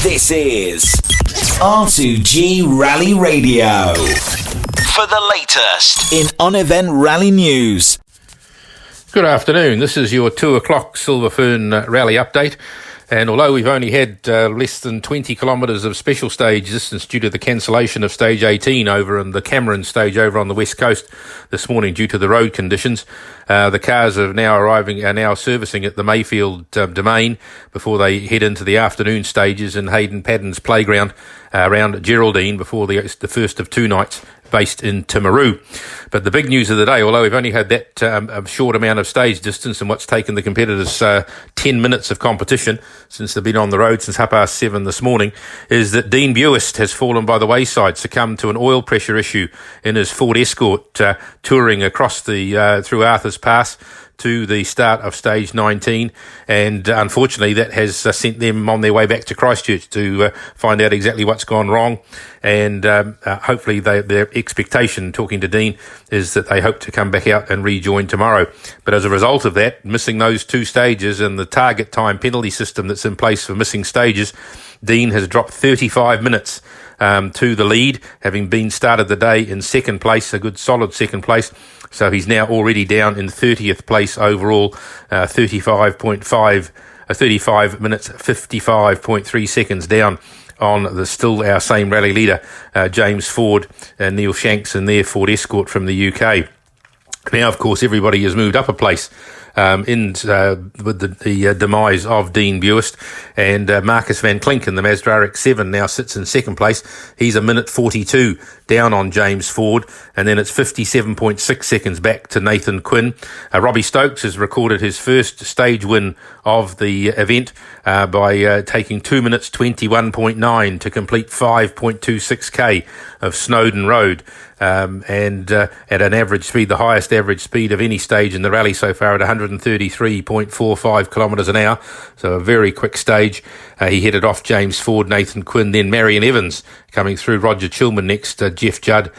This is R2G Rally Radio. For the latest in on-event rally news. Good afternoon. This is your 2 o'clock Silver Fern Rally update. And although we've only had less than 20 kilometres of special stage distance due to the cancellation of stage 18 over in the Cameron stage over on the west coast this morning due to the road conditions, the cars are now servicing at the Mayfield domain before they head into the afternoon stages in Hayden Paddon's playground around Geraldine before the first of two nights based in Timaru. But the big news of the day, although we've only had that a short amount of stage distance and what's taken the competitors 10 minutes of competition since they've been on the road since 7:30 this morning, is that Dean Buist has fallen by the wayside, succumbed to an oil pressure issue in his Ford Escort touring across through Arthur's Pass to the start of stage 19, and unfortunately that has sent them on their way back to Christchurch to find out exactly what's gone wrong, and hopefully their expectation, talking to Dean, is that they hope to come back out and rejoin tomorrow. But as a result of that, missing those two stages and the target time penalty system that's in place for missing stages, Dean has dropped 35 minutes to the lead, having been started the day in second place, a good solid second place. So he's now already down in 30th place overall, 35 minutes, 55.3 seconds down on still our same rally leader, James Ford and Neil Shanks in their Ford Escort from the UK. Now, of course, everybody has moved up a place with the demise of Dean Buist, and Marcus van Klink in the Mazda RX-7 now sits in second place. He's a minute 42 down on James Ford, and then it's 57.6 seconds back to Nathan Quinn. Robbie Stokes has recorded his first stage win of the event by taking 2 minutes 21.9 to complete 5.26k of Snowdon Road, and at an average speed, the highest average speed of any stage in the rally so far at 133.45 kilometres an hour. So a very quick stage. He headed off James Ford, Nathan Quinn, then Marion Evans coming through, Roger Chilman next, Jeff Judd,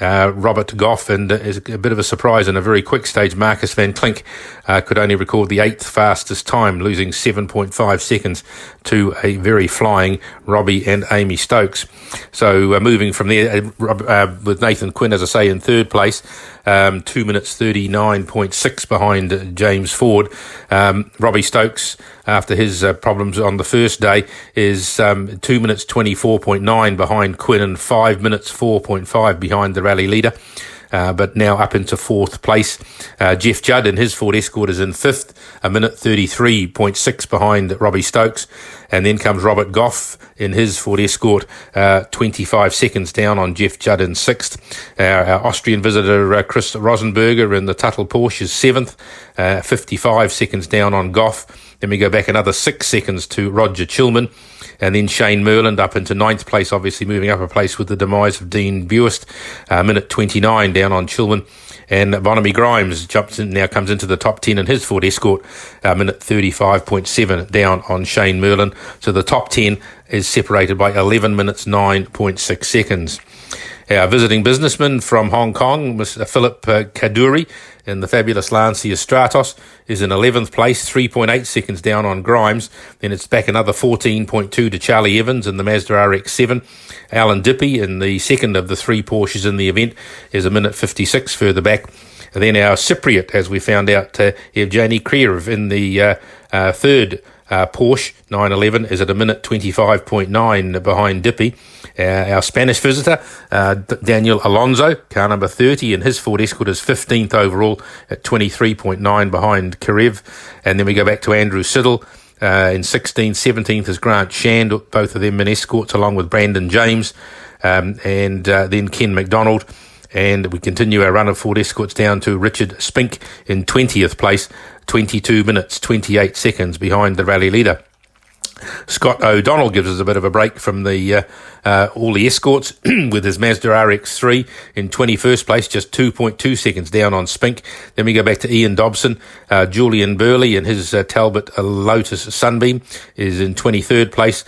Robert Goff, and is a bit of a surprise in a very quick stage. Marcus van Klink could only record the 8th fastest time, losing 7.5 seconds to a very flying Robbie and Amy Stokes. So moving from there, with Nathan Quinn, as I say, in third place, 2 minutes 39.6 behind James Ford. Robbie Stokes, after his problems on the first day, is 2 minutes 24.9 behind Quinn and 5 minutes 4.5 behind the rally leader. But now up into fourth place. Jeff Judd in his Ford Escort is in fifth, a minute 33.6 behind Robbie Stokes. And then comes Robert Goff in his Ford Escort, 25 seconds down on Jeff Judd in sixth. Our Austrian visitor, Chris Rosenberger in the Tuttle Porsche is seventh, 55 seconds down on Goff. Then we go back another 6 seconds to Roger Chilman. And then Shane Merland up into ninth place, obviously moving up a place with the demise of Dean Buist, minute 29 down on Chilman. And Bonamy Grimes now comes into the top 10 in his Ford Escort, minute 35.7 down on Shane Merland. So the top 10 is separated by 11 minutes 9.6 seconds. Our visiting businessman from Hong Kong, Mr. Philip Kaduri, in the fabulous Lancia Stratos, is in 11th place, 3.8 seconds down on Grimes. Then it's back another 14.2 to Charlie Evans in the Mazda RX-7. Alan Dippy, in the second of the three Porsches in the event, is a minute 56 further back. And then our Cypriot, as we found out, Evgeny Kriev in the third Porsche 911 is at a minute 25.9 behind Dippy. Our Spanish visitor, Daniel Alonso, car number 30, and his Ford Escort is 15th overall at 23.9 behind Karev. And then we go back to Andrew Siddle in 16th. 17th is Grant Shand, both of them in Escorts, along with Brandon James, and then Ken McDonald. And we continue our run of Ford Escorts down to Richard Spink in 20th place, 22 minutes, 28 seconds behind the rally leader. Scott O'Donnell gives us a bit of a break from the all the escorts with his Mazda RX-3 in 21st place, just 2.2 seconds down on Spink. Then we go back to Ian Dobson. Julian Burley and his Talbot Lotus Sunbeam is in 23rd place.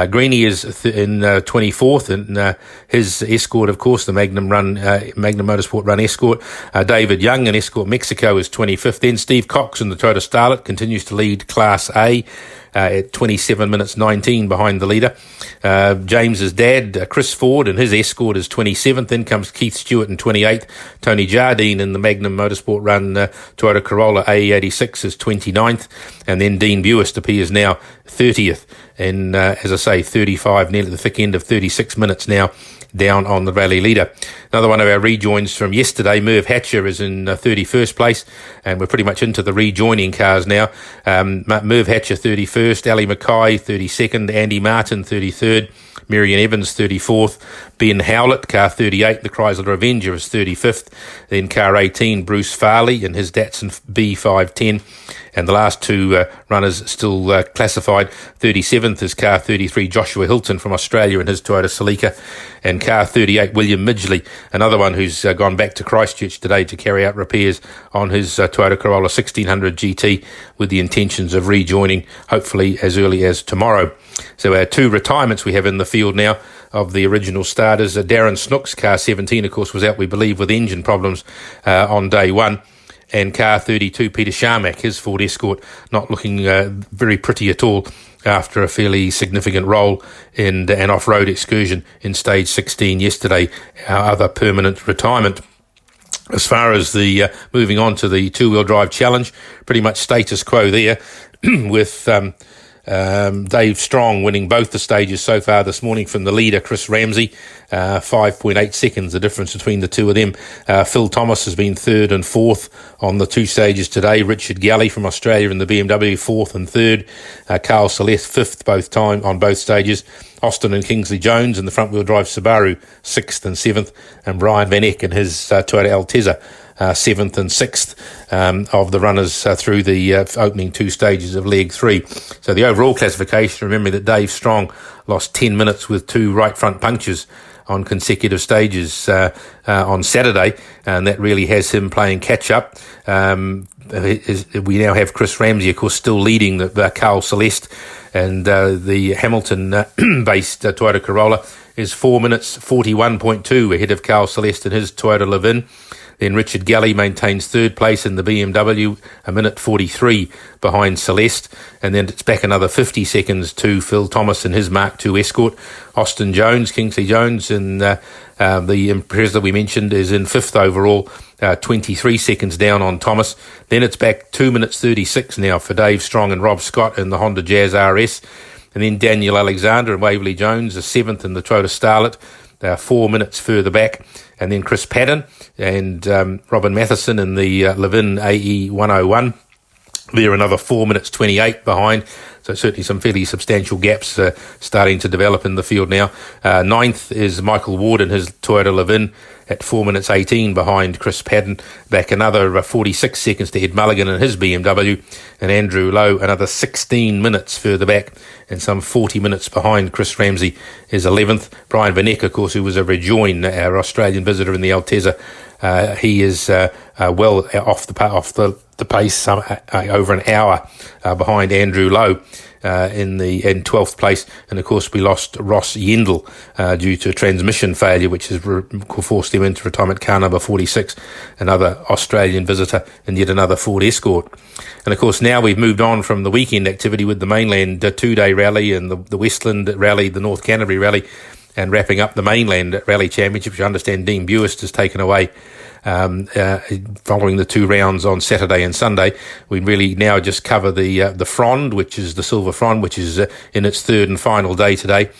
Greenie is in 24th, and his escort, of course, the Magnum Motorsport Run escort. David Young in Escort Mexico is 25th. Then Steve Cox in the Toyota Starlet continues to lead Class A at 27 minutes 19 behind the leader. James's dad, Chris Ford, and his escort is 27th. Then comes Keith Stewart in 28th. Tony Jardine in the Magnum Motorsport Run Toyota Corolla AE86 is 29th. And then Dean Buist appears now 30th. And as I say, 35, nearly the thick end of 36 minutes now down on the rally leader. Another one of our rejoins from yesterday, Merv Hatcher, is in 31st place, and we're pretty much into the rejoining cars now. Merv Hatcher 31st, Ali Mackay 32nd, Andy Martin 33rd, Marion Evans 34th, Ben Howlett, car 38, the Chrysler Avenger, is 35th. Then car 18, Bruce Farley in his Datsun B510. And the last two runners still classified. 37th is car 33, Joshua Hilton from Australia in his Toyota Celica. And car 38, William Midgley, another one who's gone back to Christchurch today to carry out repairs on his Toyota Corolla 1600 GT with the intentions of rejoining hopefully as early as tomorrow. So our two retirements we have in the field now of the original starters. Darren Snooks, car 17, of course, was out, we believe, with engine problems on day one. And car 32, Peter Sharmack, his Ford Escort, not looking very pretty at all after a fairly significant role in an off-road excursion in stage 16 yesterday, our other permanent retirement. As far as the moving on to the two-wheel drive challenge, pretty much status quo there with Dave Strong winning both the stages so far this morning from the leader, Chris Ramsey. 5.8 seconds, the difference between the two of them. Phil Thomas has been third and fourth on the two stages today. Richard Galley from Australia in the BMW, fourth and third. Carl Celeste, fifth on both stages. Austin and Kingsley Jones in the front-wheel drive Subaru, sixth and seventh. And Brian Van Eck in his Toyota Altezza, seventh and sixth of the runners through the opening two stages of leg three. So the overall classification, remember that Dave Strong lost 10 minutes with two right front punctures on consecutive stages on Saturday, and that really has him playing catch-up. We now have Chris Ramsey, of course, still leading the Carl Celeste, and the Hamilton-based Toyota Corolla is 4 minutes 41.2 ahead of Carl Celeste in his Toyota Levin. Then Richard Galley maintains third place in the BMW, a minute 43 behind Celeste. And then it's back another 50 seconds to Phil Thomas in his Mark II Escort. Austin Jones, Kingsley Jones, and the Impreza we mentioned is in fifth overall, 23 seconds down on Thomas. Then it's back 2 minutes 36 now for Dave Strong and Rob Scott in the Honda Jazz RS. And then Daniel Alexander and Waverley Jones are seventh in the Toyota Starlet, 4 minutes further back. And then Chris Padden and Robin Matheson in the Levin AE 101. They're another 4 minutes 28 behind. So certainly some fairly substantial gaps starting to develop in the field now. Ninth is Michael Ward in his Toyota Levin at 4 minutes 18 behind Chris Padden. Back another 46 seconds to Ed Mulligan in his BMW. And Andrew Lowe another 16 minutes further back and some 40 minutes behind Chris Ramsey is 11th. Brian Van Eck, of course, who was a rejoin, our Australian visitor in the Altezza. He is well off the pace, over an hour behind Andrew Lowe in 12th place. And of course we lost Ross Yendel due to transmission failure, which has forced him into retirement, car number 46, another Australian visitor and yet another Ford Escort. And of course now we've moved on from the weekend activity with the mainland 2-day rally and the Westland rally, the North Canterbury rally, and wrapping up the mainland rally championship, which I understand Dean Buist has taken away following the two rounds on Saturday and Sunday. We really now just cover the Frond, which is the Silver Frond, which is in its third and final day today.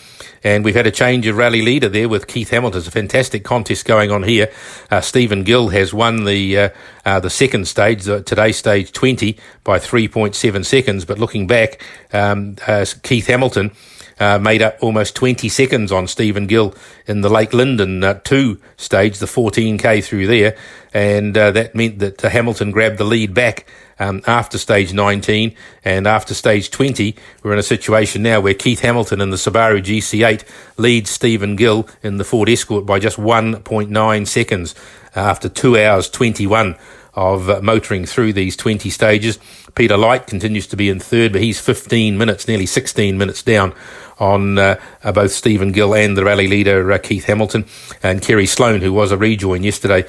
And we've had a change of rally leader there with Keith Hamilton. It's a fantastic contest going on here. Stephen Gill has won the second stage, today's stage 20, by 3.7 seconds. But looking back, Keith Hamilton made up almost 20 seconds on Stephen Gill in the Lake Lyndon 2 stage, the 14k through there, and that meant that Hamilton grabbed the lead back after stage 19, and after stage 20 we're in a situation now where Keith Hamilton in the Subaru GC8 leads Stephen Gill in the Ford Escort by just 1.9 seconds after 2 hours 21 of motoring through these 20 stages. Peter Light continues to be in third, but he's 15 minutes, nearly 16 minutes down on both Stephen Gill and the rally leader Keith Hamilton. And Kerry Sloan, who was a rejoin yesterday,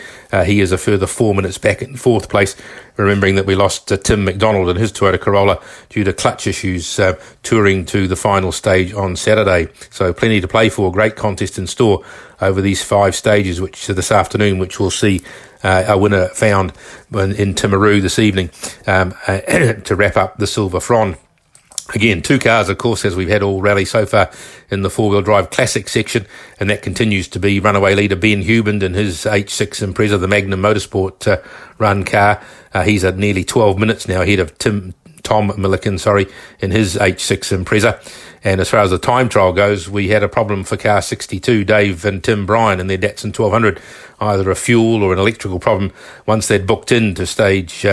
he is a further 4 minutes back in fourth place, remembering that we lost Tim McDonald in his Toyota Corolla due to clutch issues touring to the final stage on Saturday. So plenty to play for, great contest in store over these 5 stages, which this afternoon, which we'll see a winner found in Timaru this evening to wrap up the Silver Fern. Again, 2 cars, of course, as we've had all rally so far in the four-wheel drive classic section, and that continues to be runaway leader Ben Huband in his H6 Impreza, the Magnum Motorsport run car. He's at nearly 12 minutes now ahead of Tom Milliken, in his H6 Impreza. And as far as the time trial goes, we had a problem for car 62, Dave and Tim Bryan in their Datsun 1200, either a fuel or an electrical problem. Once they'd booked into stage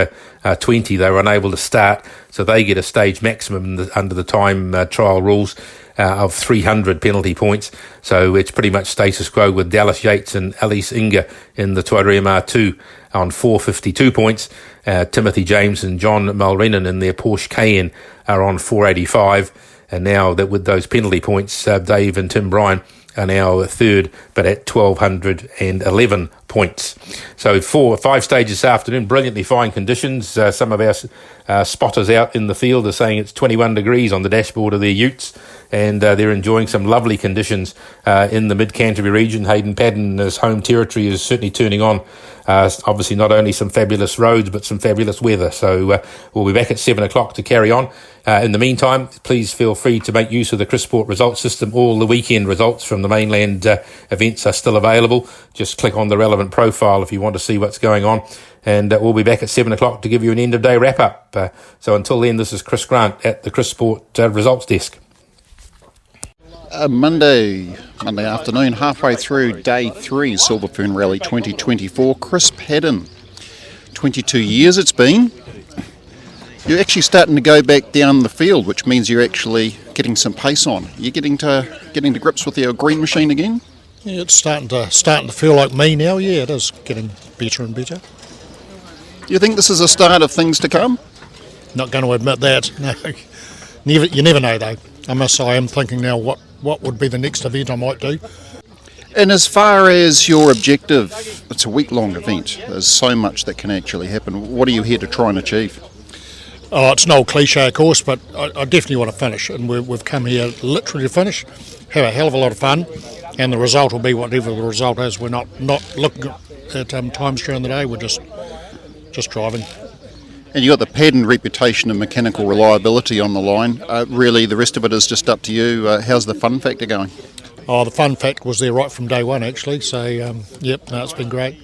20, they were unable to start, so they get a stage maximum under the time trial rules of 300 penalty points. So it's pretty much status quo with Dallas Yates and Alice Inga in the Toyota MR2 on 452 points. Timothy James and John Mulrennan in their Porsche Cayenne are on 485. And now that with those penalty points, Dave and Tim Bryan are now third, but at 1,211 points. So 5 stages this afternoon, brilliantly fine conditions. Some of our spotters out in the field are saying it's 21 degrees on the dashboard of their utes, and they're enjoying some lovely conditions in the mid-Canterbury region. Hayden Paddon's home territory is certainly turning on. Obviously not only some fabulous roads, but some fabulous weather. So we'll be back at 7 o'clock to carry on. In the meantime, please feel free to make use of the Chris Sport results system. All the weekend results from the mainland events are still available. Just click on the relevant profile if you want to see what's going on. And we'll be back at 7 o'clock to give you an end-of-day wrap-up. So until then, this is Chris Grant at the Chris Sport results desk. Monday afternoon, halfway through day 3, Silver Fern Rally 2024. Chris Paddon, 22 years it's been. You're actually starting to go back down the field, which means you're actually getting some pace on. You're getting to grips with your green machine again? Yeah, it's starting to feel like me now. Yeah, it is getting better and better. You think this is a start of things to come? Not going to admit that. No, you never know though. I am thinking now what would be the next event I might do. And as far as your objective, it's a week-long event. There's so much that can actually happen. What are you here to try and achieve? Oh, it's an old cliche, of course, but I definitely want to finish, and we've come here literally to finish, have a hell of a lot of fun, and the result will be whatever the result is. We're not looking at times during the day. We're just driving. And you've got the Paddon reputation of mechanical reliability on the line. Really, the rest of it is just up to you. How's the fun factor going? Oh, the fun factor was there right from day one, actually. So, it's been great.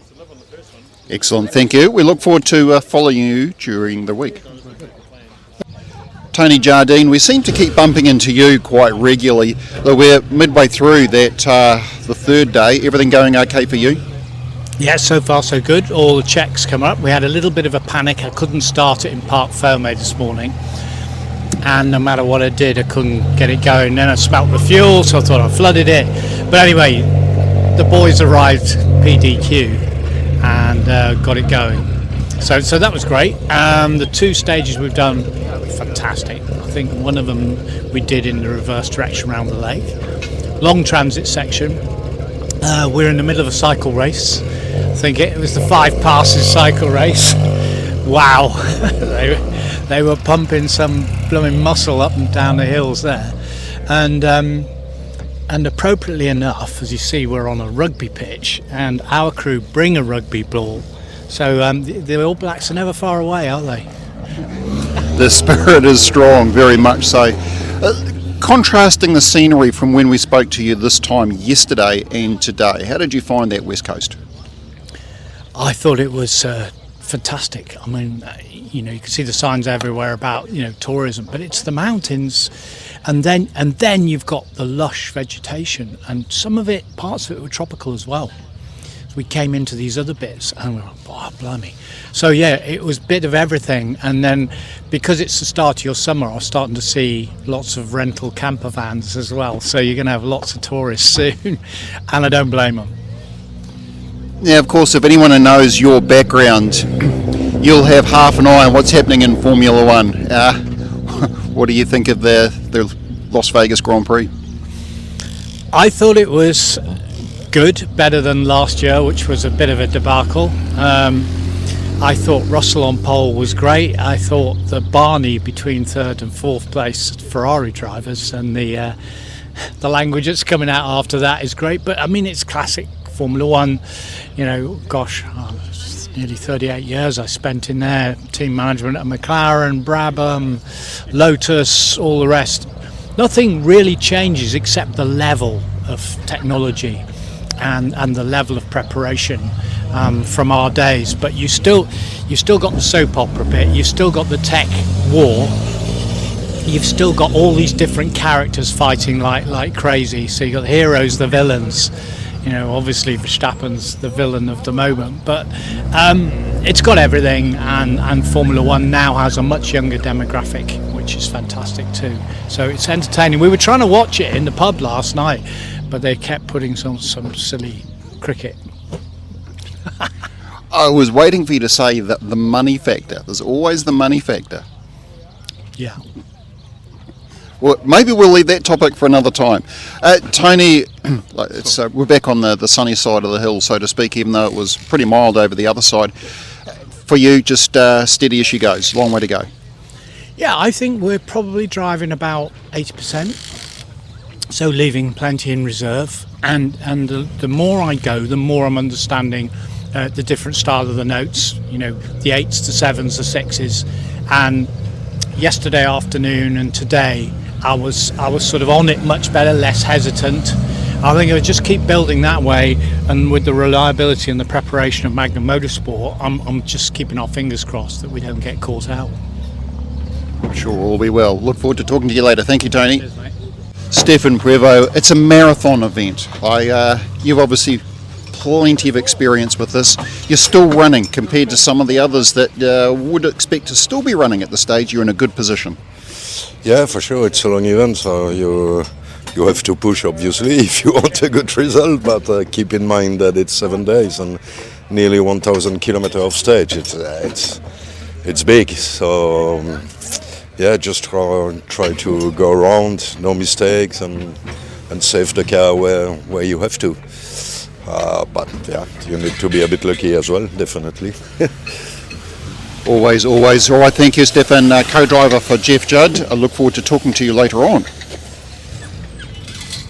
Excellent, thank you. We look forward to following you during the week. Tony Jardine, we seem to keep bumping into you quite regularly. We're midway through that the third day. Everything going okay for you? Yeah, so far so good. All the checks come up. We had a little bit of a panic. I couldn't start it in Park Fome this morning, and no matter what I did, I couldn't get it going. Then I smelt the fuel, so I thought I flooded it. But anyway, the boys arrived PDQ and got it going. So that was great. The 2 stages we've done, fantastic. I think one of them we did in the reverse direction around the lake. Long transit section. We're in the middle of a cycle race. I think it was the 5 passes cycle race. Wow. They were pumping some blooming muscle up and down the hills there. And appropriately enough, as you see, we're on a rugby pitch, and our crew bring a rugby ball. So the All Blacks are never far away, are they? The spirit is strong, very much so. Contrasting the scenery from when we spoke to you this time yesterday and today, how did you find that West Coast? I thought it was fantastic. I mean, you can see the signs everywhere about, tourism, but it's the mountains. And then you've got the lush vegetation, and parts of it were tropical as well. So we came into these other bits and we were like, oh, blimey. So yeah, it was a bit of everything. And then because it's the start of your summer, I was starting to see lots of rental camper vans as well. So you're going to have lots of tourists soon, and I don't blame them. Yeah, of course, if anyone knows your background, you'll have half an eye on what's happening in Formula One. What do you think of the Las Vegas Grand Prix? I thought it was good, better than last year, which was a bit of a debacle. I thought Russell on pole was great. I thought the Barney between third and fourth place Ferrari drivers, and the language that's coming out after that is great. But I mean, it's classic Formula One. You know, gosh, nearly 38 years I spent in there. Team management at McLaren, Brabham, Lotus, all the rest. Nothing really changes except the level of technology and the level of preparation from our days. But you still got the soap opera bit. You've still got the tech war. You've still got all these different characters fighting like crazy. So you got the heroes, the villains. You know, obviously Verstappen's the villain of the moment, but it's got everything, and Formula One now has a much younger demographic, which is fantastic too. So it's entertaining. We were trying to watch it in the pub last night, but they kept putting some silly cricket. I was waiting for you to say that the money factor. There's always the money factor. Yeah. Well, maybe we'll leave that topic for another time. Tony, we're back on the sunny side of the hill, so to speak, even though it was pretty mild over the other side. For you, just steady as she goes. Long way to go. Yeah, I think we're probably driving about 80%, so leaving plenty in reserve. And the more I go, the more I'm understanding the different style of the notes. You know, the 8s, the 7s, the 6s, and yesterday afternoon and today I was sort of on it much better, less hesitant. I think I'll just keep building that way, and with the reliability and the preparation of Magnum Motorsport, I'm just keeping our fingers crossed that we don't get caught out. I'm sure all will be well. Look forward to talking to you later. Thank you, Tony. Cheers, mate. Stefan Prevost, it's a marathon event. You've obviously plenty of experience with this. You're still running compared to some of the others that would expect to still be running at the stage. You're in a good position. Yeah, for sure. It's a long event, so you have to push, obviously, if you want a good result. But keep in mind that it's 7 days and nearly 1,000 kilometers of stage. It's big. So yeah, just try to go around, no mistakes, and save the car where you have to. But yeah, you need to be a bit lucky as well, definitely. Always. All right, thank you, Stefan, co-driver for Jeff Judd. I look forward to talking to you later on.